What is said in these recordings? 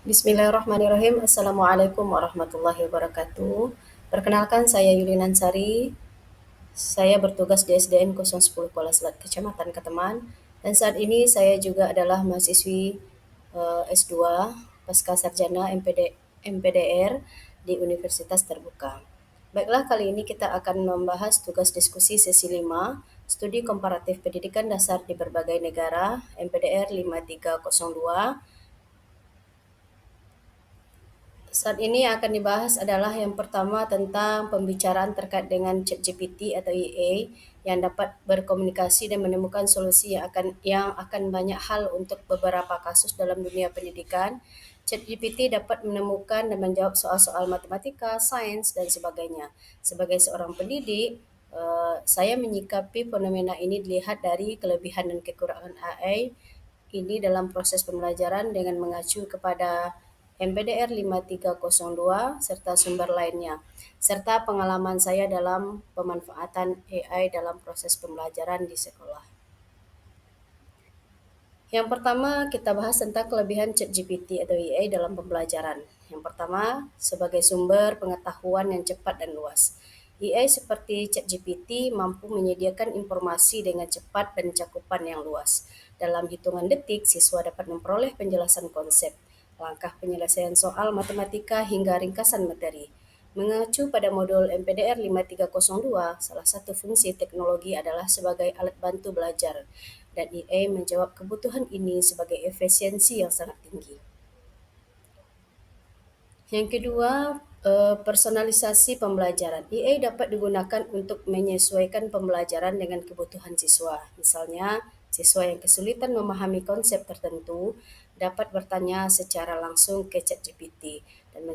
Bismillahirrahmanirrahim. Assalamualaikum warahmatullahi wabarakatuh. Perkenalkan saya Yulinan Sari. Saya bertugas di SDN 010 Kuala Selat, Kecamatan Keteman. Dan saat ini saya juga adalah mahasiswi S2 Pasca Sarjana MPDR di Universitas Terbuka. Baiklah, kali ini kita akan membahas tugas diskusi sesi 5, Studi Komparatif Pendidikan Dasar di Berbagai Negara, MPDR 5302. Saat ini yang akan dibahas adalah yang pertama tentang pembicaraan terkait dengan ChatGPT atau AI yang dapat berkomunikasi dan menemukan solusi yang akan banyak hal untuk beberapa kasus dalam dunia pendidikan. ChatGPT dapat menemukan dan menjawab soal-soal matematika, sains dan sebagainya. Sebagai seorang pendidik, saya menyikapi fenomena ini dilihat dari kelebihan dan kekurangan AI ini dalam proses pembelajaran dengan mengacu kepada MPDR 5302 serta sumber lainnya, serta pengalaman saya dalam pemanfaatan AI dalam proses pembelajaran di sekolah. Yang pertama, kita bahas tentang kelebihan ChatGPT atau AI dalam pembelajaran. Yang pertama, sebagai sumber pengetahuan yang cepat dan luas. AI seperti ChatGPT mampu menyediakan informasi dengan cepat dan cakupan yang luas. Dalam hitungan detik, siswa dapat memperoleh penjelasan konsep, langkah penyelesaian soal matematika hingga ringkasan materi. Mengacu pada modul MPDR 5302, salah satu fungsi teknologi adalah sebagai alat bantu belajar dan AI menjawab kebutuhan ini sebagai efisiensi yang sangat tinggi. Yang kedua, personalisasi pembelajaran. AI dapat digunakan untuk menyesuaikan pembelajaran dengan kebutuhan siswa. Misalnya, siswa yang kesulitan memahami konsep tertentu dapat bertanya secara langsung ke ChatGPT dan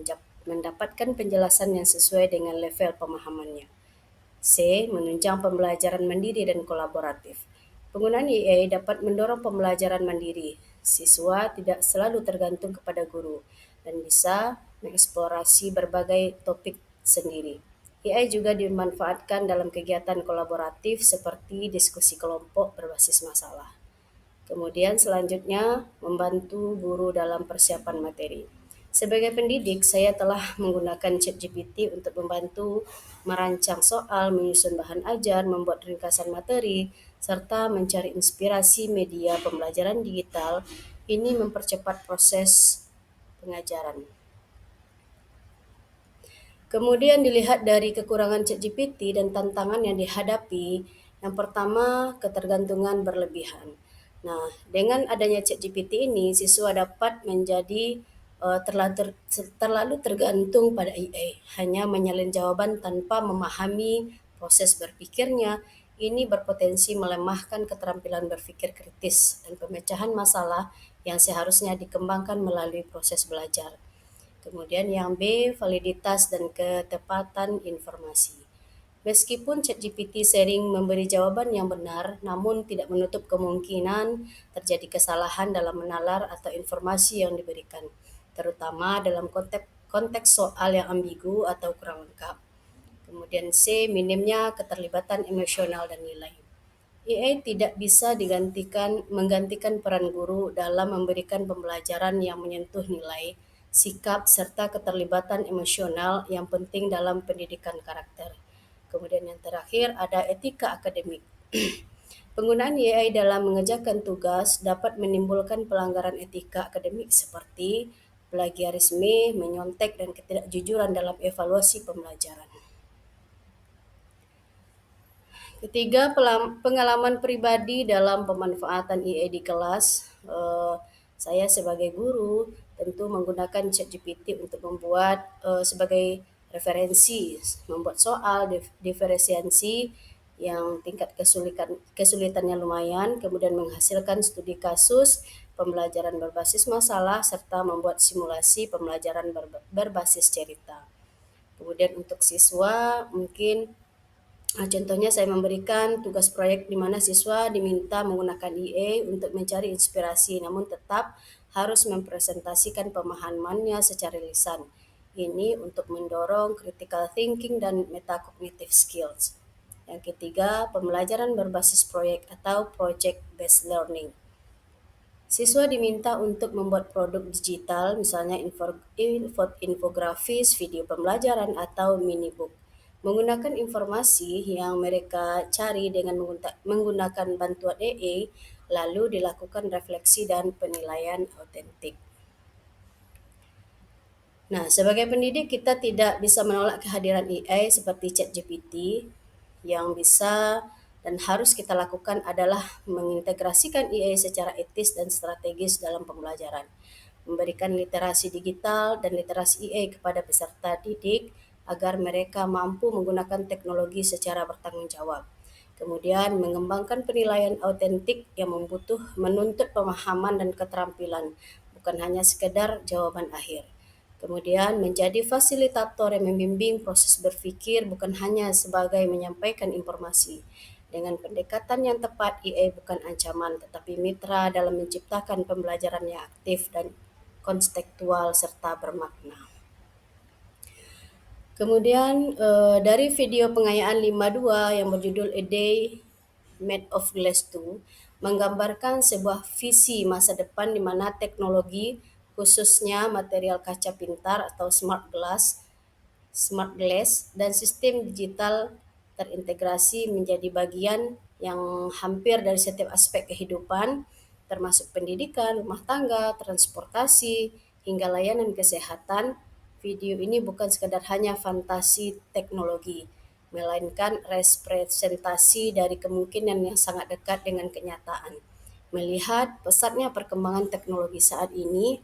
mendapatkan penjelasan yang sesuai dengan level pemahamannya. C. Menunjang pembelajaran mandiri dan kolaboratif. Penggunaan AI dapat mendorong pembelajaran mandiri. Siswa tidak selalu tergantung kepada guru dan bisa mengeksplorasi berbagai topik sendiri. AI juga dimanfaatkan dalam kegiatan kolaboratif seperti diskusi kelompok berbasis masalah. Kemudian selanjutnya membantu guru dalam persiapan materi. Sebagai pendidik, saya telah menggunakan ChatGPT untuk membantu merancang soal, menyusun bahan ajar, membuat ringkasan materi, serta mencari inspirasi media pembelajaran digital. Ini mempercepat proses pengajaran. Kemudian dilihat dari kekurangan ChatGPT dan tantangan yang dihadapi, yang pertama ketergantungan berlebihan. Nah, dengan adanya ChatGPT ini, siswa dapat menjadi terlalu tergantung pada AI, hanya menyalin jawaban tanpa memahami proses berpikirnya. Ini berpotensi melemahkan keterampilan berpikir kritis dan pemecahan masalah yang seharusnya dikembangkan melalui proses belajar. Kemudian yang B, validitas dan ketepatan informasi. Meskipun ChatGPT sering memberi jawaban yang benar, namun tidak menutup kemungkinan terjadi kesalahan dalam menalar atau informasi yang diberikan, terutama dalam konteks soal yang ambigu atau kurang lengkap. Kemudian C, minimnya keterlibatan emosional dan nilai. AI tidak bisa menggantikan peran guru dalam memberikan pembelajaran yang menyentuh nilai, sikap, serta keterlibatan emosional yang penting dalam pendidikan karakter. Kemudian yang terakhir ada etika akademik. Penggunaan AI dalam mengerjakan tugas dapat menimbulkan pelanggaran etika akademik seperti plagiarisme, menyontek, dan ketidakjujuran dalam evaluasi pembelajaran. Ketiga, pengalaman pribadi dalam pemanfaatan AI di kelas. Saya sebagai guru tentu menggunakan ChatGPT untuk membuat sebagai referensi, membuat soal diferensiasi yang tingkat kesulitannya lumayan, kemudian menghasilkan studi kasus, pembelajaran berbasis masalah, serta membuat simulasi pembelajaran berbasis cerita. Kemudian untuk siswa mungkin contohnya saya memberikan tugas proyek di mana siswa diminta menggunakan AI untuk mencari inspirasi, namun tetap harus mempresentasikan pemahamannya secara lisan. Ini untuk mendorong critical thinking dan metacognitive skills. Yang ketiga, pembelajaran berbasis proyek atau project based learning. Siswa diminta untuk membuat produk digital, misalnya infografis, video pembelajaran, atau mini book. Menggunakan informasi yang mereka cari dengan menggunakan bantuan AA, lalu dilakukan refleksi dan penilaian autentik. Nah, sebagai pendidik kita tidak bisa menolak kehadiran AI seperti ChatGPT. Yang bisa dan harus kita lakukan adalah mengintegrasikan AI secara etis dan strategis dalam pembelajaran, memberikan literasi digital dan literasi AI kepada peserta didik agar mereka mampu menggunakan teknologi secara bertanggung jawab. Kemudian mengembangkan penilaian autentik yang menuntut pemahaman dan keterampilan, bukan hanya sekedar jawaban akhir. Kemudian menjadi fasilitator yang membimbing proses berpikir, bukan hanya sebagai menyampaikan informasi. Dengan pendekatan yang tepat, AI bukan ancaman tetapi mitra dalam menciptakan pembelajaran yang aktif dan kontekstual serta bermakna. Kemudian dari video pengayaan 52 yang berjudul A Day Made of Glass 2 menggambarkan sebuah visi masa depan di mana teknologi, khususnya material kaca pintar atau smart glass dan sistem digital terintegrasi menjadi bagian yang hampir dari setiap aspek kehidupan, termasuk pendidikan, rumah tangga, transportasi, hingga layanan kesehatan. Video ini bukan sekadar hanya fantasi teknologi, melainkan representasi dari kemungkinan yang sangat dekat dengan kenyataan. Melihat pesatnya perkembangan teknologi saat ini,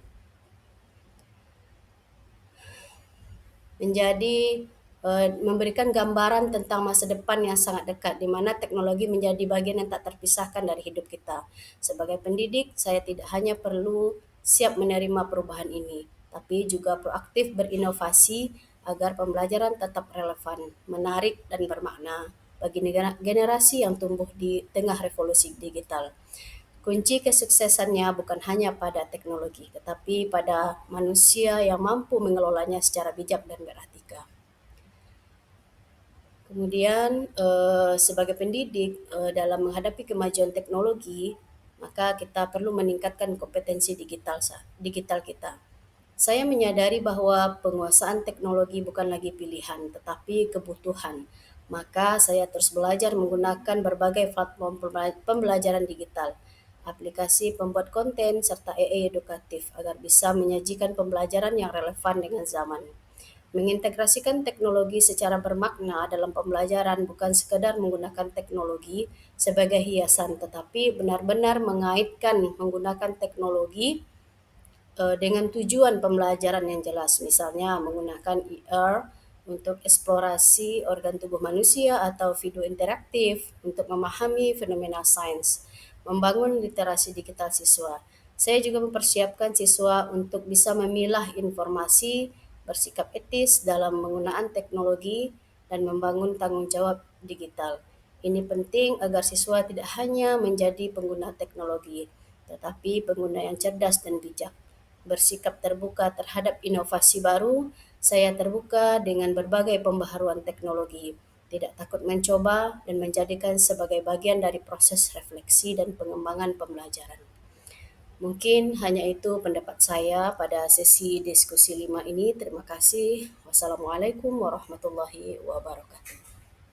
memberikan gambaran tentang masa depan yang sangat dekat, di mana teknologi menjadi bagian yang tak terpisahkan dari hidup kita. Sebagai pendidik, saya tidak hanya perlu siap menerima perubahan ini, tapi juga proaktif berinovasi agar pembelajaran tetap relevan, menarik, dan bermakna bagi generasi yang tumbuh di tengah revolusi digital. Kunci kesuksesannya bukan hanya pada teknologi, tetapi pada manusia yang mampu mengelolanya secara bijak dan beretika. Kemudian sebagai pendidik dalam menghadapi kemajuan teknologi, maka kita perlu meningkatkan kompetensi digital kita. Saya menyadari bahwa penguasaan teknologi bukan lagi pilihan, tetapi kebutuhan. Maka saya terus belajar menggunakan berbagai platform pembelajaran digital, aplikasi pembuat konten, serta AI edukatif agar bisa menyajikan pembelajaran yang relevan dengan zaman. Mengintegrasikan teknologi secara bermakna dalam pembelajaran bukan sekadar menggunakan teknologi sebagai hiasan, tetapi benar-benar mengaitkan menggunakan teknologi dengan tujuan pembelajaran yang jelas, misalnya menggunakan AR untuk eksplorasi organ tubuh manusia atau video interaktif untuk memahami fenomena sains, membangun literasi digital siswa. Saya juga mempersiapkan siswa untuk bisa memilah informasi, bersikap etis dalam penggunaan teknologi, dan membangun tanggung jawab digital. Ini penting agar siswa tidak hanya menjadi pengguna teknologi, tetapi pengguna yang cerdas dan bijak. Bersikap terbuka terhadap inovasi baru, saya terbuka dengan berbagai pembaharuan teknologi, tidak takut mencoba dan menjadikan sebagai bagian dari proses refleksi dan pengembangan pembelajaran. Mungkin hanya itu pendapat saya pada sesi diskusi 5 ini. Terima kasih. Wassalamualaikum warahmatullahi wabarakatuh.